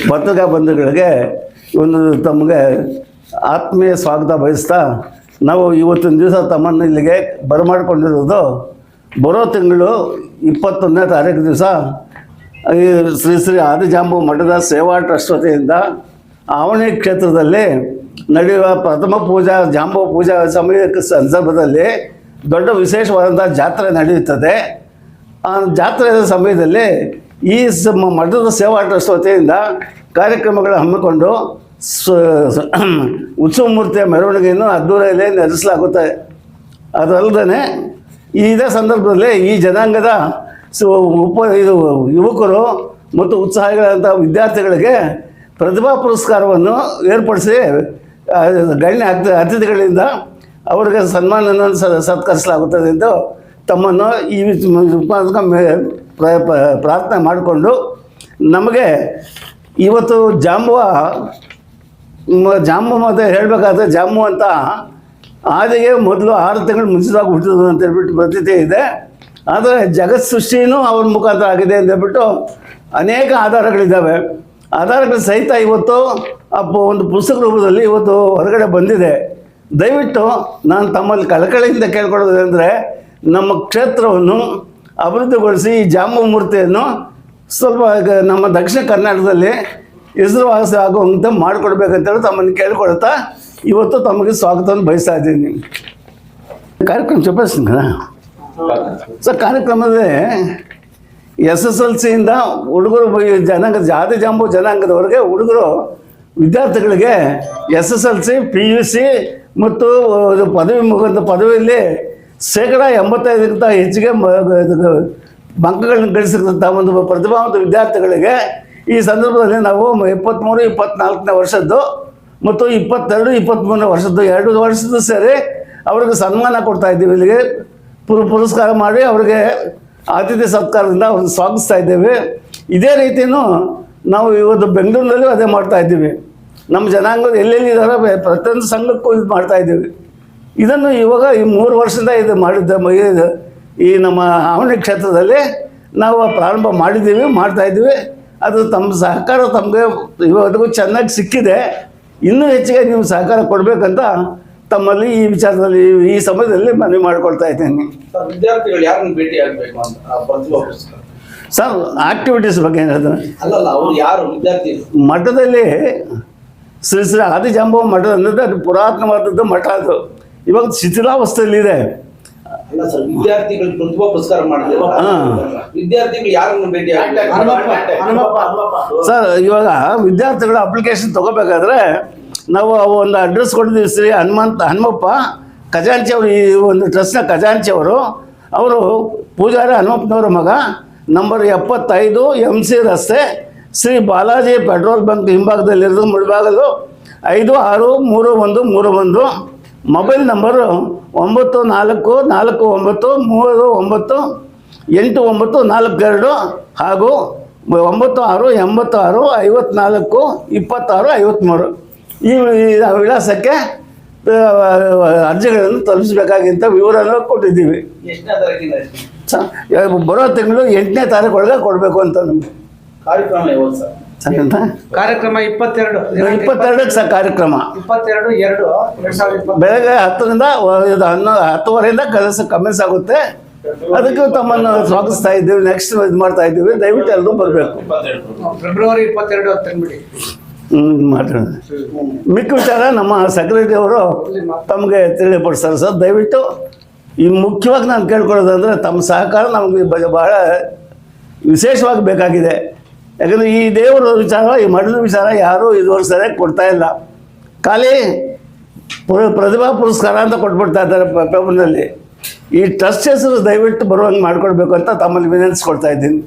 ಪತ್ರಿಕಾ ಬಂಧುಗಳಿಗೆ ಒಂದು ತಮಗೆ ಆತ್ಮೀಯ ಸ್ವಾಗತ ಬಯಸ್ತಾ ನಾವು ಇವತ್ತಿನ ದಿವಸ ತಮ್ಮನ್ನು ಇಲ್ಲಿಗೆ ಬರಮಾಡಿಕೊಂಡಿರೋದು ಬರೋ ತಿಂಗಳು 21ನೇ ತಾರೀಕು ದಿವಸ ಈ ಶ್ರೀ ಶ್ರೀ ಆದಿಜಾಂಬು ಮಠದ ಸೇವಾ ಟ್ರಸ್ಟ್ ವತಿಯಿಂದ ಆವಣಿ ಕ್ಷೇತ್ರದಲ್ಲಿ ನಡೆಯುವ ಪ್ರಥಮ ಪೂಜಾ ಜಾಂಬು ಪೂಜಾ ಸಮಯಕ್ಕೆ ಸಂದರ್ಭದಲ್ಲಿ ದೊಡ್ಡ ವಿಶೇಷವಾದಂಥ ಜಾತ್ರೆ ನಡೆಯುತ್ತದೆ. ಆ ಜಾತ್ರೆಯ ಸಮಯದಲ್ಲಿ ಈ ಮಠದ ಸೇವಾ ಟ್ರಸ್ಟ್ ವತಿಯಿಂದ ಕಾರ್ಯಕ್ರಮಗಳು ಹಮ್ಮಿಕೊಂಡು ಉತ್ಸವ ಮೂರ್ತಿಯ ಮೆರವಣಿಗೆಯನ್ನು ಅದ್ದೂರಿಯಲ್ಲಿ ನಡೆಸಲಾಗುತ್ತೆ. ಅದಲ್ಲದೆ ಇದೇ ಸಂದರ್ಭದಲ್ಲಿ ಈ ಜನಾಂಗದ ಯುವಕರು ಮತ್ತು ಉತ್ಸಾಹಿಗಳಂಥ ವಿದ್ಯಾರ್ಥಿಗಳಿಗೆ ಪ್ರತಿಭಾ ಪುರಸ್ಕಾರವನ್ನು ಏರ್ಪಡಿಸಿ ಗಣ್ಯ ಅತಿಥಿಗಳಿಂದ ಅವರಿಗೆ ಸನ್ಮಾನವನ್ನು ಸತ್ಕರಿಸಲಾಗುತ್ತದೆ ಎಂದು ತಮ್ಮನ್ನು ಈ ಪ್ರಾರ್ಥನೆ ಮಾಡಿಕೊಂಡು, ನಮಗೆ ಇವತ್ತು ಜಾಂಬು ಮತ್ತು ಹೇಳಬೇಕಾದ್ರೆ ಜಾಂಬು ಅಂತ ಆದಿಗೆ ಮೊದಲು 6 ತಿಂಗಳು ಮುಂಚಿತವಾಗಿ ಹುಟ್ಟಿದ್ರು ಅಂತ ಹೇಳ್ಬಿಟ್ಟು ಪ್ರತೀತಿ ಇದೆ. ಆದರೆ ಜಗತ್ ಸೃಷ್ಟಿನೂ ಅವ್ರ ಮುಖಾಂತರ ಆಗಿದೆ ಅಂತ ಹೇಳ್ಬಿಟ್ಟು ಅನೇಕ ಆಧಾರಗಳಿದ್ದಾವೆ. ಆಧಾರಗಳ ಸಹಿತ ಇವತ್ತು ಒಂದು ಪುಸ್ತಕ ರೂಪದಲ್ಲಿ ಇವತ್ತು ಹೊರಗಡೆ ಬಂದಿದೆ. ದಯವಿಟ್ಟು ನಾನು ತಮ್ಮಲ್ಲಿ ಕಳಕಳಿಯಿಂದ ಕೇಳ್ಕೊಳ್ಳೋದಂದರೆ ನಮ್ಮ ಕ್ಷೇತ್ರವನ್ನು ಅಭಿವೃದ್ಧಿಗೊಳಿಸಿ ಈ ಜಾಂಬು ಮೂರ್ತಿಯನ್ನು ಸ್ವಲ್ಪ ನಮ್ಮ ದಕ್ಷಿಣ ಕರ್ನಾಟಕದಲ್ಲಿ ಹೆಸರುವಾಸಿ ಆಗುವಂತೆ ಮಾಡಿಕೊಡ್ಬೇಕಂತೇಳಿ ತಮ್ಮನ್ನು ಕೇಳ್ಕೊಳ್ತಾ ಇವತ್ತು ತಮಗೆ ಸ್ವಾಗತವನ್ನು ಬಯಸ್ತಾ ಇದ್ದೀನಿ. ಕಾರ್ಯಕ್ರಮ ಚುಪ್ಪಿಸ್ತೀನ ಸರ್. ಕಾರ್ಯಕ್ರಮದಲ್ಲಿ SSLCಯಿಂದ ಹುಡುಗರು ಜನಾಂಗದ ಆದಿಜಾಂಬು ಜನಾಂಗದವರೆಗೆ ಹುಡುಗರು ವಿದ್ಯಾರ್ಥಿಗಳಿಗೆ SSLC PUC ಮತ್ತು ಪದವಿ ಮುಗಿದ ಪದವಿಯಲ್ಲಿ 85% ಹೆಚ್ಚಿಗೆ ಅಂಕಗಳನ್ನು ಗಳಿಸಿದಂಥ ಒಂದು ಪ್ರತಿಭಾವಂತ ವಿದ್ಯಾರ್ಥಿಗಳಿಗೆ ಈ ಸಂದರ್ಭದಲ್ಲಿ ನಾವು 23-24ನೇ ವರ್ಷದ್ದು ಮತ್ತು 22-23ನೇ ವರ್ಷದ್ದು 2 ವರ್ಷದ್ದು ಸೇರಿ ಅವ್ರಿಗೆ ಸನ್ಮಾನ ಕೊಡ್ತಾ ಇದ್ದೀವಿ. ಇಲ್ಲಿಗೆ ಪುರಸ್ಕಾರ ಮಾಡಿ ಅವರಿಗೆ ಆತಿಥ್ಯ ಸತ್ಕಾರದಿಂದ ಅವ್ರನ್ನ ಸ್ವಾಗತಿಸ್ತಾ ಇದ್ದೇವೆ. ಇದೇ ರೀತಿಯೂ ನಾವು ಇವತ್ತು ಬೆಂಗಳೂರಿನಲ್ಲೂ ಅದೇ ಮಾಡ್ತಾ ಇದ್ದೀವಿ. ನಮ್ಮ ಜನಾಂಗದ ಎಲ್ಲೆಲ್ಲಿದ್ದಾರೆ ಪ್ರತಿಯೊಂದು ಸಂಘಕ್ಕೂ ಇದು ಮಾಡ್ತಾ ಇದ್ದೀವಿ. ಇದನ್ನು ಇವಾಗ ಈ 3 ವರ್ಷದಿಂದ ಇದು ಮಾಡಿದ್ದ ಈ ನಮ್ಮ ಆವಣಿ ಕ್ಷೇತ್ರದಲ್ಲಿ ನಾವು ಪ್ರಾರಂಭ ಮಾಡಿದ್ದೀವಿ, ಮಾಡ್ತಾಯಿದ್ದೀವಿ. ಅದು ತಮ್ಮ ಸಹಕಾರ ತಮಗೆ ಇವತ್ತಿಗೂ ಚೆನ್ನಾಗಿ ಸಿಕ್ಕಿದೆ. ಇನ್ನೂ ಹೆಚ್ಚಿಗೆ ನೀವು ಸಹಕಾರ ಕೊಡಬೇಕಂತ ತಮ್ಮಲ್ಲಿ ಈ ವಿಚಾರದಲ್ಲಿ ಈ ಸಮಯದಲ್ಲಿ ಮನವಿ ಮಾಡಿಕೊಳ್ತಾ ಇದ್ದೇನೆ. ವಿದ್ಯಾರ್ಥಿಗಳು ಯಾರನ್ನು ಭೇಟಿ ಆಗಬೇಕು ಅಂತ ಸರ್, ಆಕ್ಟಿವಿಟೀಸ್ ಬಗ್ಗೆ ಏನಾದ್ರು ಮಠದಲ್ಲಿ ಶ್ರೀ ಶ್ರೀ ಆದಿಜಾಂಬು ಮಠ ಅಂದರೆ ಅದು ಪುರಾತನವಾದದ್ದು ಮಠ. ಅದು ಇವಾಗ ಶಿಥಿಲಾವಸ್ಥೆಯಲ್ಲಿದೆ. ವಿದ್ಯಾರ್ಥಿಗಳು ಪ್ರತಿಭಾ ಪುರಸ್ಕಾರ ಮಾಡಿದ್ರು. ವಿದ್ಯಾರ್ಥಿಗಳು ಯಾರನ್ನು ಭೇಟಿ ಸರ್, ಇವಾಗ ವಿದ್ಯಾರ್ಥಿಗಳು ಅಪ್ಲಿಕೇಶನ್ ತಗೋಬೇಕಾದ್ರೆ ನಾವು ಒಂದು ಅಡ್ರೆಸ್ ಕೊಟ್ಟಿದ್ದೀವಿ. ಶ್ರೀ ಹನುಮಪ್ಪ ಖಜಾಂಚಿ ಅವರು, ಈ ಒಂದು ಟ್ರಸ್ಟ್ನ ಖಜಾಂಚಿ ಅವರು ಪೂಜಾರಿ ಹನುಮಪ್ಪನವರ ಮಗ, ನಂಬರ್ 75 MC ರಸ್ತೆ, ಶ್ರೀ ಬಾಲಾಜಿ ಪೆಟ್ರೋಲ್ ಬಂಕ್ ಹಿಂಭಾಗದಲ್ಲಿರೋದು, ಮುಳಬಾಗಲು 563131. ಮೊಬೈಲ್ ನಂಬರು 9449398942 ಹಾಗೂ 9686542653 ಈ ವಿಳಾಸಕ್ಕೆ ಅರ್ಜಿಗಳನ್ನು ತಲುಪಿಸಬೇಕಾಗಿಂತ ವಿವರವನ್ನು ಕೊಟ್ಟಿದ್ದೀವಿ. ಬರೋ ತಿಂಗಳು 8ನೇ ತಾರೀಕು ಒಳಗೆ ಕೊಡಬೇಕು ಅಂತ ನಮಗೆ ಕಾರ್ಯಕ್ರಮ 22ಕ್ಕೆ ಸರ್. ಕಾರ್ಯಕ್ರಮ 22/2/2020 ಬೆಳಗ್ಗೆ 10ರಿಂದ 10:30 ಕೆಲಸ ಕಮೆನ್ಸ್ ಆಗುತ್ತೆ. ಅದಕ್ಕೆ ತಮ್ಮನ್ನು ಸ್ವಾಗತಿಸ್ತಾ ಇದ್ದೀವಿ. ನೆಕ್ಸ್ಟ್ ಇದು ಮಾಡ್ತಾ ಇದ್ದೀವಿ. ದಯವಿಟ್ಟು ಎಲ್ಲರೂ ಬರಬೇಕು. ಫೆಬ್ರವರಿ 22 ಮಾತಾಡೋಣ. ಮಿಕ್ಕ ವಿಚಾರ ನಮ್ಮ ಸೆಕ್ರೆಟರಿ ಅವರು ತಮಗೆ ತಿಳಿಪಡಿಸ್ತಾರೆ ಸರ್. ದಯವಿಟ್ಟು ಈ ಮುಖ್ಯವಾಗಿ ನಾನು ಕೇಳ್ಕೊಳ್ಳೋದಂದರೆ ತಮ್ಮ ಸಹಕಾರ ನಮಗೆ ಭಾಳ ವಿಶೇಷವಾಗಿ ಬೇಕಾಗಿದೆ. ಯಾಕಂದರೆ ಈ ದೇವರ ವಿಚಾರ, ಈ ಮಠದ ವಿಚಾರ ಯಾರೂ ಇದುವರೆಗೆ ಸರಿಯಾಗಿ ಕೊಡ್ತಾ ಇಲ್ಲ. ಖಾಲಿ ಪ್ರತಿಭಾ ಪುರಸ್ಕಾರ ಅಂತ ಕೊಟ್ಬಿಡ್ತಾ ಇದ್ದಾರೆ ಪೇಪರ್ನಲ್ಲಿ. ಈ ಟ್ರಸ್ಟ್ ಹೆಸರು ದಯವಿಟ್ಟು ಬರುವಂಗೆ ಮಾಡಿಕೊಡ್ಬೇಕು ಅಂತ ತಮ್ಮಲ್ಲಿ ವಿನಂತಿಸ್ಕೊಡ್ತಾ ಇದ್ದೀನಿ.